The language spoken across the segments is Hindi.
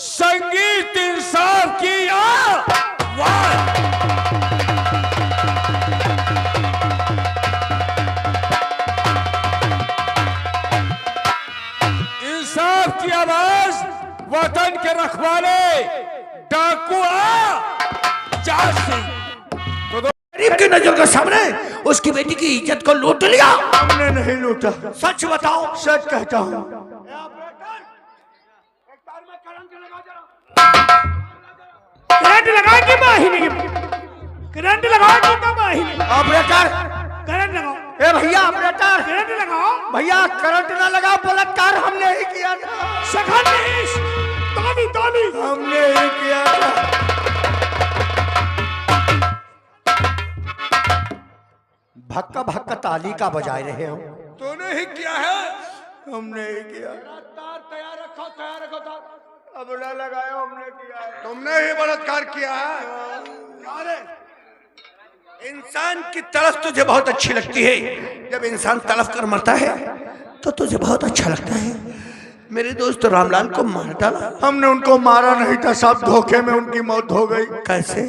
संगीत इंसाफ की आवाज। इंसाफ की आवाज, वतन के रखवाले डाकू जाट सिंह गरीब की नजर के सामने उसकी बेटी की इज्जत को लूट लिया। हमने नहीं लूटा, सच बताओ। सच कहता हूँ। करंट लगा के माहिनी, करंट लगा के माहिनी। ऑपरेटर करंट लगाओ। ए भैया ऑपरेटर, करंट लगाओ। भैया करंट ना लगा, बलात्कार हमने ही किया था। सखन नहीं, ताली ताली हमने ही किया था। भक्का भक्का ताली का बजाए रहे हो। तूने ही किया है। हमने ही किया। तार तैयार रखो, तैयार रखो तार। अब ना लगाया, हमने किया है। तुमने ही बलात्कार किया है। अरे इंसान की तड़फ तुझे बहुत अच्छी लगती है। जब इंसान तड़फ कर मरता है तो तुझे बहुत अच्छा लगता है। मेरे दोस्त रामलाल को मार डाला। हमने उनको मारा नहीं था साहब, धोखे में उनकी मौत हो गई। कैसे?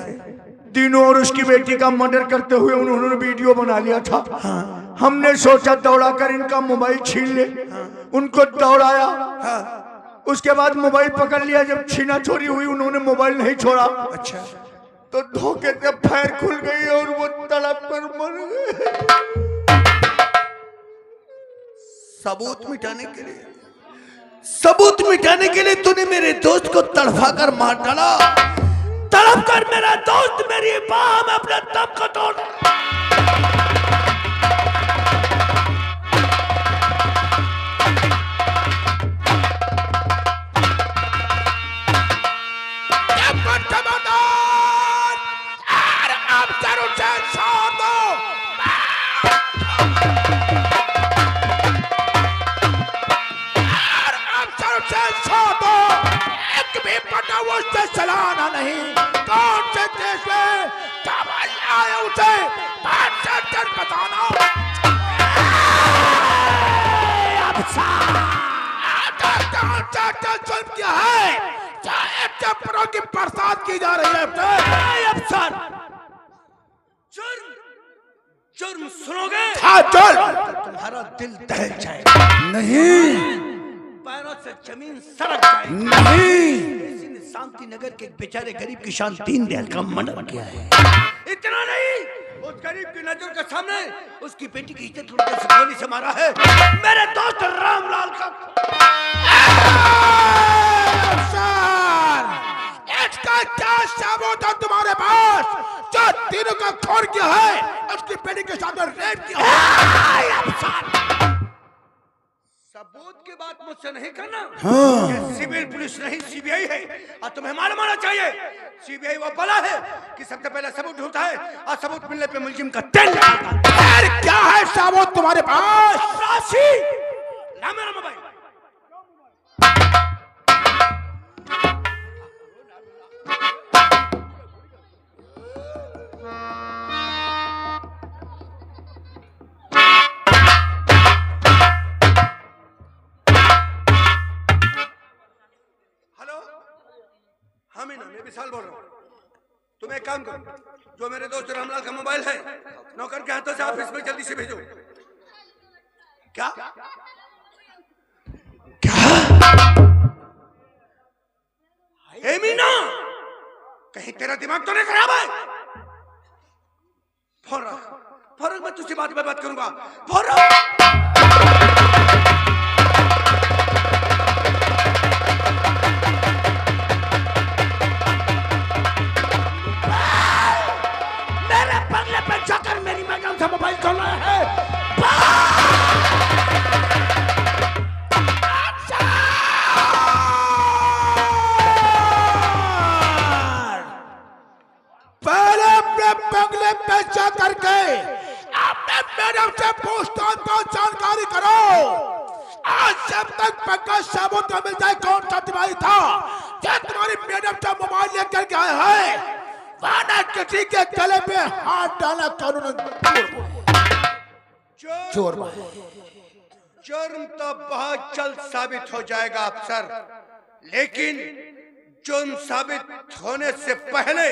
तीनों और उसकी बेटी का मर्डर करते हुए उन्होंने वीडियो बना लिया था। हाँ। हमने सोचा दौड़ा कर इनका मोबाइल छीन ले। हाँ। उनको दौड़ाया। हाँ। उसके बाद मोबाइल पकड़ लिया। जब छीना चोरी हुई उन्होंने मोबाइल नहीं छोड़ा। अच्छा। तो धोखे से फायर खुल गई और वो तड़प कर मर गए। सबूत मिटाने के लिए, सबूत मिटाने के लिए तूने मेरे दोस्त को तड़फा कर मार डाला। तड़प कर मेरा दोस्त मेरी बाह में अपने दम को तोड़। चलाना नहीं। कौन से देश में कमाई आया उसे बताना। जुल्म क्या है? चाहे की बरसात की जा रही है। अफसर जुर्म, जुर्म सुनोगे? हाँ जुर्म। तुम्हारा दिल दहल जाए। नहीं, पैरों से जमीन सड़क जाए। नहीं, शांति नगर के एक बेचारे गरीब किसान दीनदयाल का मर्डर किया है। इतना नहीं, उस गरीब की नजर के सामने उसकी बेटी की इज्जत लूटने से गोली से मारा है मेरे दोस्त रामलाल का। इसका क्या सबूत है तुम्हारे पास? जो तीनों का खून किया है, उसकी बेटी के सामने रेप किया है। सबूत की बात मुझसे नहीं करना। हाँ। सिविल पुलिस नहीं सीबीआई है और तुम्हें मालूम होना चाहिए सीबीआई वो बला है कि सबसे पहले सबूत ढूंढता है और सबूत मिलने पे मुलजिम का तेल लगाता है। क्या है सबूत तुम्हारे पास? राशि ला मेरा मोबाइल। मैं विशाल बोल रहा हूँ। तुम एक काम करो, जो मेरे दोस्त रामलाल का मोबाइल है नौकर के हाथों से ऑफिस में जल्दी से भेजो। क्या क्या? ए मीना, कहीं तेरा दिमाग तो नहीं खराब है? फोन रख, फोन रख, मैं तुझसे बाद में बात करूंगा। फोन रख। जाकर मेरी मैडम से मोबाइल खोलना है। पहले अपने बंगले पे जा करके अपने मैडम से पूछताछ को जानकारी करो। आज जब तक पक्का सबूत मिल जाए कौन सा दिवाली था जो तुम्हारी मैडम से मोबाइल लेकर के आए हैं, वाना किसी के गले पे हाथ डाला कानून चोर। जुर्म तो बहुत जल्द साबित हो जाएगा अफसर, लेकिन जुर्म साबित होने से पहले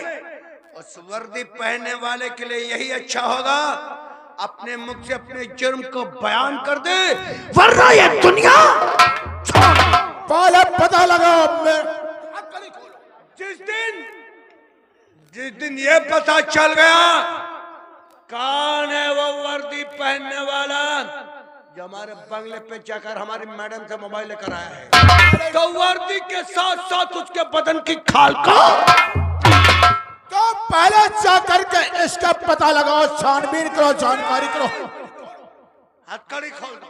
उस वर्दी पहनने वाले के लिए यही अच्छा होगा अपने मुख से अपने जुर्म को बयान कर दे, वरना ये दुनिया पहले पता लगाओ। जिस दिन ये पता चल गया कौन है वो वर्दी पहनने वाला जो हमारे बंगले पे जाकर हमारी मैडम से मोबाइल लेकर आया है, तो वर्दी के साथ साथ उसके बदन की खाल का तो पहले जाकर के इसका पता लगाओ, छानबीन करो, जानकारी करो। हथकड़ी खोल दो।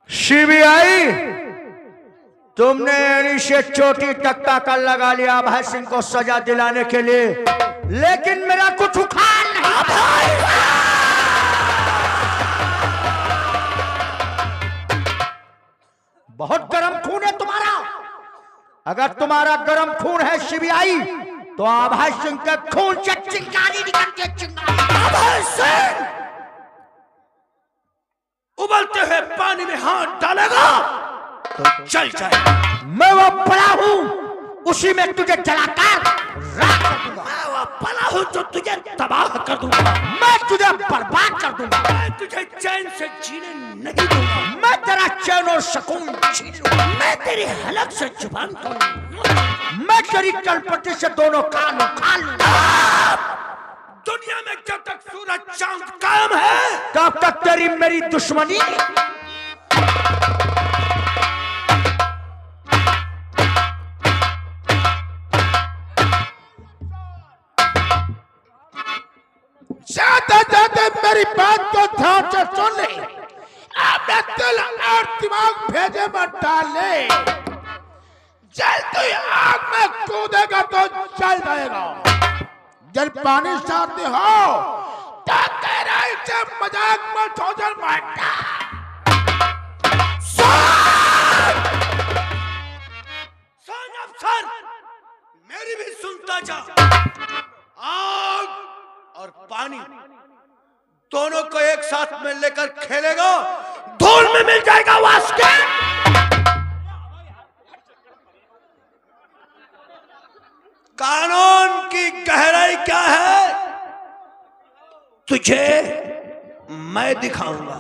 सीबीआई, तुमने एड़ी से चोटी टक्का कर लगा लिया अभय सिंह को सजा दिलाने के लिए, लेकिन मेरा कुछ उखाड़ नहीं। बहुत गर्म खून है तुम्हारा। अगर तुम्हारा गर्म खून है सीबीआई, तो अभय सिंह के खून से चिंगारी निकल के अभय सिंह उबलते हुए पानी में हाथ डालेगा तो जल जाए। मैं वो पड़ा हूं, उसी में तुझे जलाकर राख कर दूंगा। मैं वो पड़ा हूं जो तुझे तबाह कर दूंगा। मैं तुझे बर्बाद कर दूंगा। मैं तुझे चैन से जीने नहीं दूंगा। मैं तेरा चैन और सुकून छीन लूंगा। मैं तेरी हलक से जुबान तोड़ूंगा। मैं तेरी चलपटी से दोनों कान उखाड़ लूंगा। दुनिया में जब तक सूरज चांद कायम है, तब तक तेरी मेरी दुश्मनी। जाते मेरी बात को ध्यान से सुन ले। अपना दिल और दिमाग भेजे मत डाले। जलती आग में कूदेगा तो जल जाएगा। जल पानी साथी हो तो गहराई से मजाक मत हो जल मारना। सुन अफसर, मेरी भी सुनता जा। आग और पानी दोनों को एक साथ में लेकर खेलेगा, धूल में मिल जाएगा वास्के। कानून की गहराई क्या है तुझे मैं दिखाऊंगा।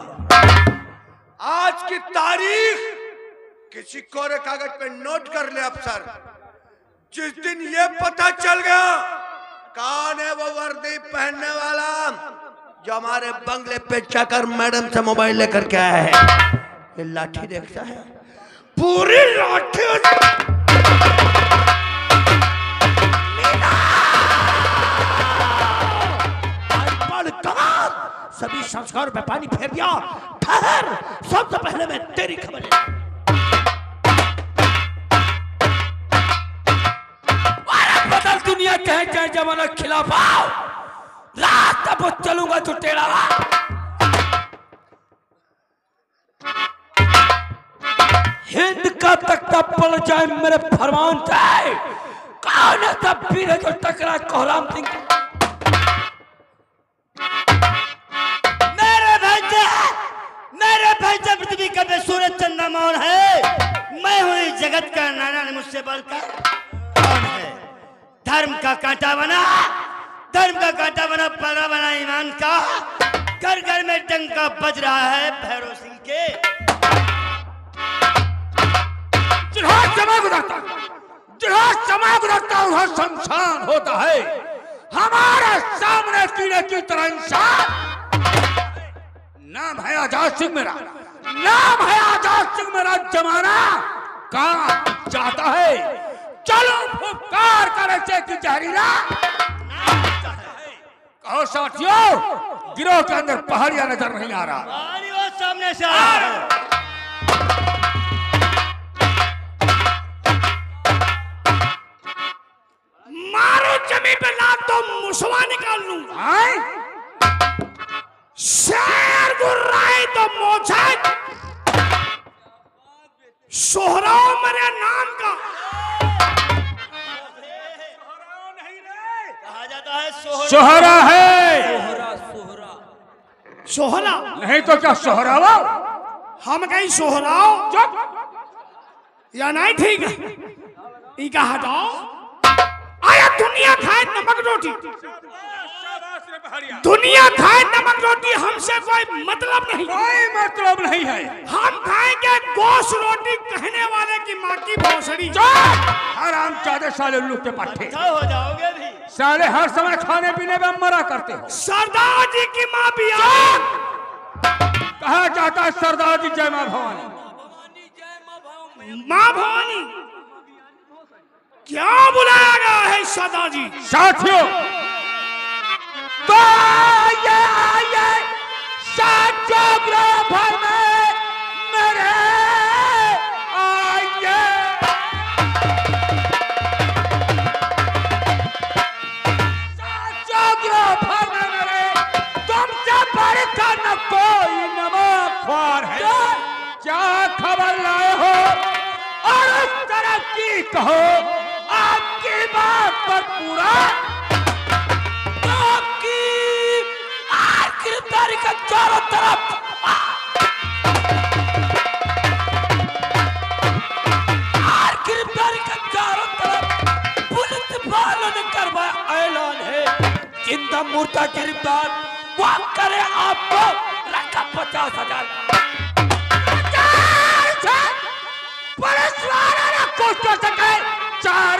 आज की तारीख किसी कोरे कागज पे नोट कर ले अफसर। जिस दिन ये पता चल गया कौन है वो वर्दी पहनने वाला जो हमारे बंगले पे जाकर मैडम से मोबाइल लेकर के आया है, ये लाठी देखता है, पूरी लाठी सभी संस्कार पे पानी फेर दिया। ठहर, सबसे पहले मैं तेरी खबर ले। बदल दुनिया कहे चाहे जमाना खिलाफ आओ, रात तब चलूंगा तो टेढ़ा। हिंद का तख्ता पड़ जाए मेरे फरमान से। कौन है तब पीर है जो टकरा कोहराम सिंह। मेरे भाई जब पृथ्वी का सूरज चंद्रमा मौन है। मैं हूं इस जगत का नाना ने मुझसे बढ़कर कौन है। धर्म का कांटा बना, धर्म का कांटा बना, पड़ा बना ईमान का। घर घर में डंका बज रहा है भैरव सिंह के। जहाँ चमक उड़ता वहाँ शमशान होता है। हमारे सामने कीड़े की तरह इंसान। नाम है आजाद सिंह मेरा, नाम है आजाद सिंह मेरा। जमाना कहाँ जाता है, चलो फुफकार करे से की जहरीला। कहो साथियों, गिरोह के अंदर पहाड़ियां नजर नहीं आ रहा। वो सामने से आ रहा है। मारो जमीन पे लात तो मुसवा निकाल लूंगा। शेर गुर्राए तो मोछा सोहरा मेरे नाम का। कहा जाता है सोहरा है सोहरा नहीं तो क्या सोहरावा? हम कहीं सोहराओ चुप। या नहीं ठीक है इनका हटाओ। आया दुनिया खाए नमक रोटी, दुनिया खाए नमक रोटी, हमसे कोई मतलब नहीं, कोई मतलब नहीं है। हम खाएंगे गोश्त रोटी कहने वाले की माँ की भौसड़ी। हराम चादे साले लुटे पट्टे हो जाओगे भी। साले हर समय खाने पीने में मरा करते हो। सरदार जी की माँ भी कहा जाता है सरदार जी जय मां भवानी। माँ भवानी क्या बुलाया गया है सरदार जी? साथियों तो ये साथियों ग्रह भर में मेरे आइए। साथियों ग्रह भर में मेरे तुमसे बढ़कर न कोई नमकख्वार है। क्या खबर लाए हो और उस तरह की कहो आपकी बात पर पूरा गिरफ्तारी का चारों तरफ गिरफ्तारी का चारों तरफ पुलिस वालों ने करवाया ऐलान है। जिंदा मुर्दा गिरफ्तार वो करे आपको रखा 50,000। पुलिस वालों ने कुछ तो सके 4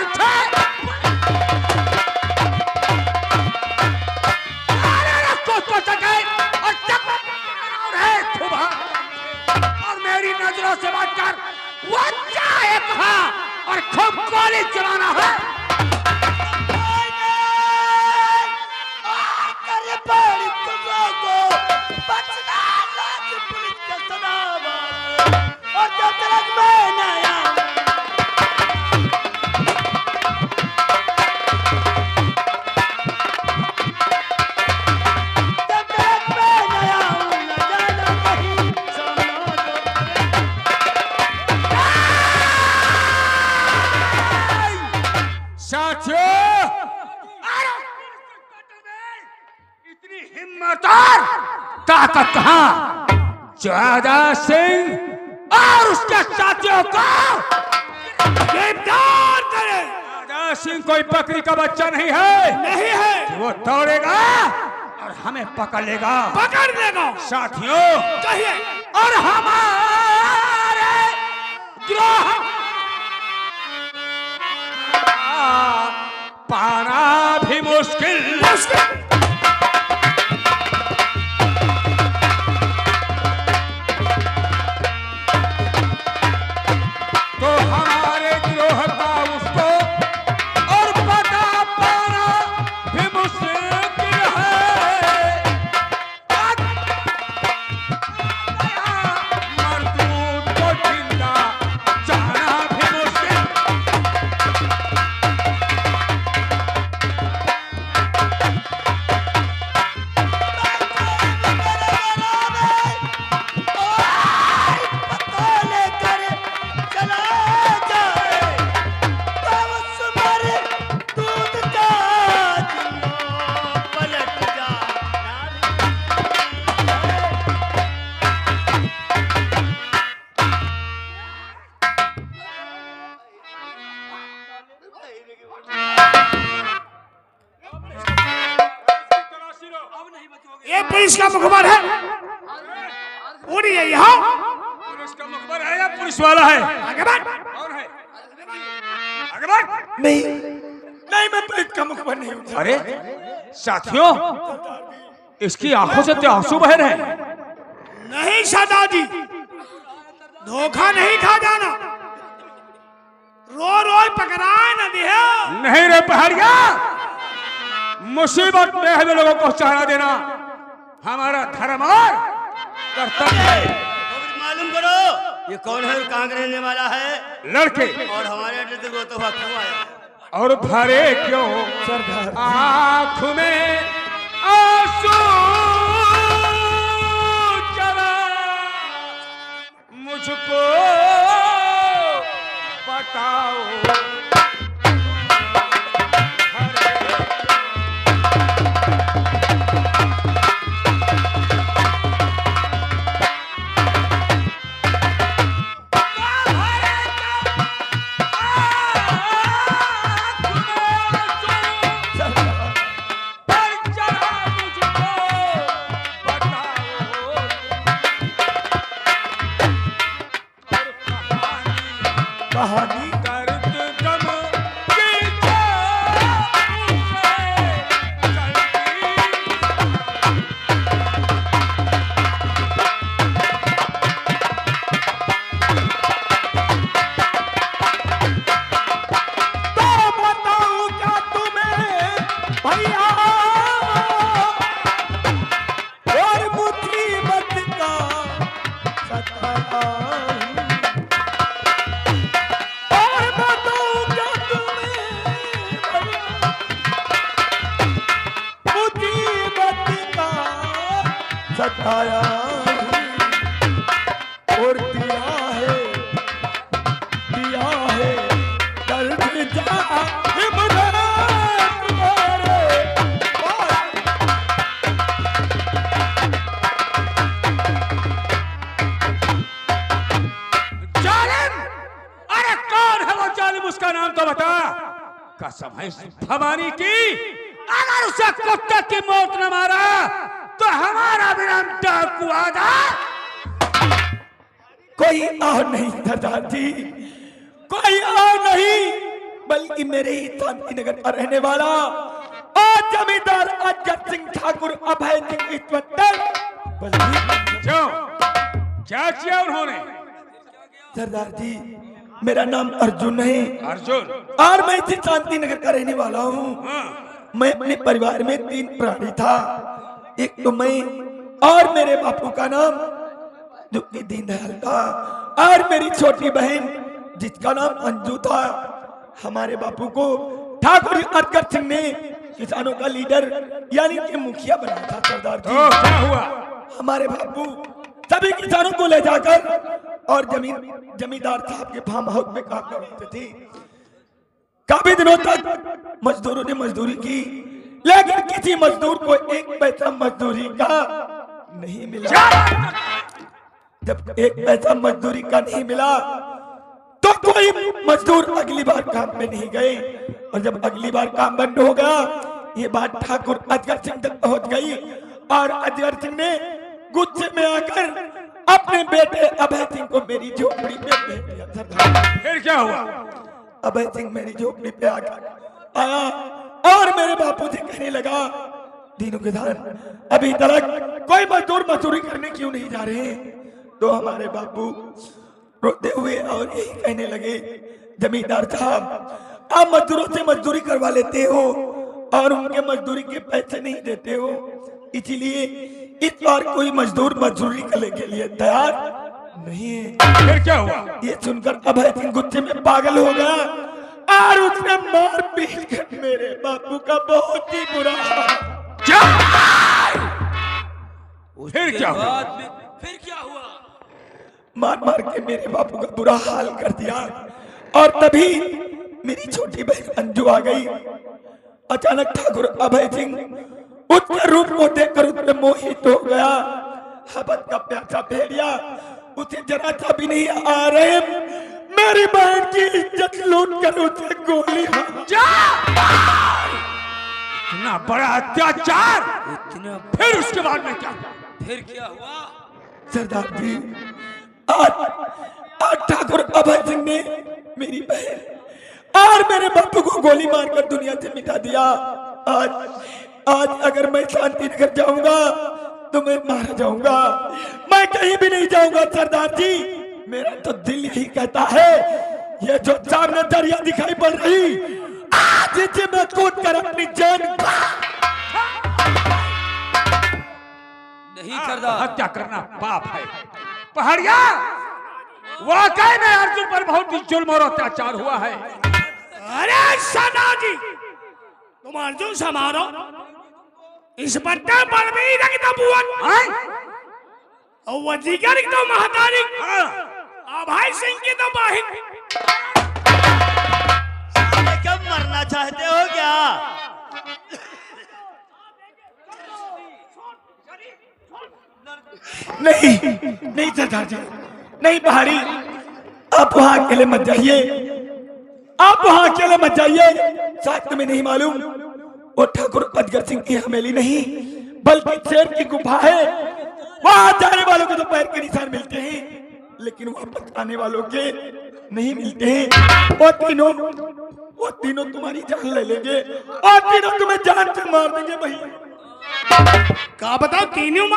और मेरी नजरों से बात कर वो चाहे कहा और खूब गोली चलाना है। और जब तक मैं न आऊं इतनी हिम्मत और ताकत कहां? ज्यादा सिंह और उसके साथियों को गिरफ्तार करें। ज्यादा सिंह कोई बकरी का बच्चा नहीं है। नहीं है वो दौड़ेगा और हमें पकड़ लेगा, पकड़ लेगा। साथियों। कहिए और हमारे ग्रह पाना भी मुश्किल। तो हमारे गिरोह का उसको और पता पाना भी मुश्किल है। मजदूर को जिंदा जाना भी मुश्किल। ये पुलिस का मुखबर है। पूरी है यहाँ पुलिस का मुखबर है या पुलिस वाला है? आगे बढ़। कौन है? आगे बढ़। नहीं नहीं मैं पुलिस का मुखबर नहीं हूँ। अरे साथियों, इसकी आंखों से तो आंसू बह रहे हैं। नहीं सरदार जी, धोखा नहीं खा जाना। रो रो पकड़ाए न दिया। नहीं रे पहाड़िया, मुसीबत में हमें लोगों को सहारा देना हमारा धर्म और कर्तव्य है। मालूम करो ये कौन है और कहाँ का रहने वाला है। लड़के और हमारे एड्रेस वो तो क्यों आया और भरे क्यों आँख में आंसू जरा मुझको बताओ। कहानी दर्द गम की छाप से तो बताऊं क्या तुम्हें भैया और मुसीबत का सताया और बताऊं क्या तुम्हें भैया मुसीबत का सताया और दिया है दर्द जालिम ने तुम्हारे जालिम। अरे कौन है वो जालिम, उसका नाम तो बता। कसम है इस भवानी की, अगर उसे कुत्ते की मौत न मारा तो हमारा भी नाम डाकू आदा। कोई और नहीं सरदार जी, कोई और नहीं बल्कि मेरे ही शांति नगर का रहने वाला और जमींदार अजगर सिंह ठाकुर अभय सिंह इंस्पेक्टर। क्यों, क्या किया उन्होंने? सरदार जी मेरा नाम अर्जुन है अर्जुन। और मैं इसी शांति नगर का रहने वाला हूँ। मैं अपने परिवार में 3 प्राणी था, एक तो मैं और मेरे बापू का नाम जो कि दीनदयाल था और मेरी छोटी बहन जिसका नाम अंजू था। हमारे बापू को ठाकुर अजगर सिंह ने किसानों का लीडर यानी कि मुखिया बनाया था सरदार जी। क्या हुआ? हमारे बापू सभी किसानों को ले जाकर और जमींदार साहब के फार्म हाउस में काम करवाते थे। काफी दिनों तक मजदूरों ने मजदूरी की, लेकिन किसी मजदूर को 1 पैसा मजदूरी का नहीं मिला। जब 1 पैसा मजदूरी का नहीं मिला तो कोई मजदूर अगली बार काम पे नहीं गए, और जब अगली बार काम बंद हो गया ये बात ठाकुर अजगर सिंह तक पहुंच गई और अजगर सिंह ने गुस्से में आकर अपने बेटे अभय सिंह को मेरी झोपड़ी पे भेज दिया। फिर क्या हुआ? अभय सिंह मेरी झोपड़ी पे आकर आया और मेरे बापू से कहने लगा, दीनू किसान अभी तक कोई मजदूर मजदूरी करने क्यों नहीं जा रहे हैं? तो हमारे बापू रोते हुए और यही कहने लगे, जमींदार साहब आप मजदूरों से मजदूरी करवा लेते हो और उनके मजदूरी के पैसे नहीं देते हो, इसीलिए इस बार कोई मजदूर मजदूरी करने के लिए तैयार नहीं है। फिर क्या हुआ? ये सुनकर अभय सिंह गुस्से में पागल हो गया और उसने मार पीट कर मेरे बापू का बहुत ही बुरा फिर क्या हुआ? फिर क्या हुआ? मार मार के मेरे बापू का बुरा हाल कर दिया। और तभी मेरी छोटी बहन अंजू आ गई। अचानक ठाकुर अभय सिंह उसके रूप को देखकर उसमें मोहित हो गया। हबत का प्यासा भेड़िया उसे जरा सा भी नहीं आ रहे मेरी बहन की इज्जत लूट कर उसे गोली इतना बड़ा अत्याचार! फिर उसके बाद में क्या? फिर क्या हुआ? सरदार जी आज ठाकुर अभय सिंह ने मेरी बहन और मेरे बापू को गोली मारकर दुनिया से मिटा दिया। आज अगर मैं शांति नगर जाऊंगा तो मैं मारा जाऊंगा, मैं कहीं भी नहीं जाऊंगा सरदार जी। मेरा तो दिल यही कहता है, ये जो सामने दरिया दिखाई पड़ रही आज इसे मैं कूद कर अपनी जान नहीं सरदार, हत्या करना पाप है। पहाड़िया, वाकई में अर्जुन पर बहुत ही जुल्म और अत्याचार हुआ है। अरे सनाजी, तुम अर्जुन से मारो, इस बट्टे पर भी रख दो बुअन, और वजीगर की तो महतारी, अभय सिंह की तो बहन। साले कब मरना चाहते हो क्या? नहीं सरदार जी, नहीं पहाड़ी, आप वहां अकेले मत जाइए, आप वहां अकेले मत जाइए। शायद तुम्हें नहीं मालूम वो ठाकुर अजगर सिंह की हवेली नहीं बल्कि शेर की गुफा है। वहां जाने वालों को तो पैर के निशान मिलते हैं, लेकिन वापस आने वालों के नहीं मिलते हैं वो तीनों तुम्हारी जान ले लेंगे और तीनों तुम्हें जान से मार देंगे भैया। का बताओ तीनों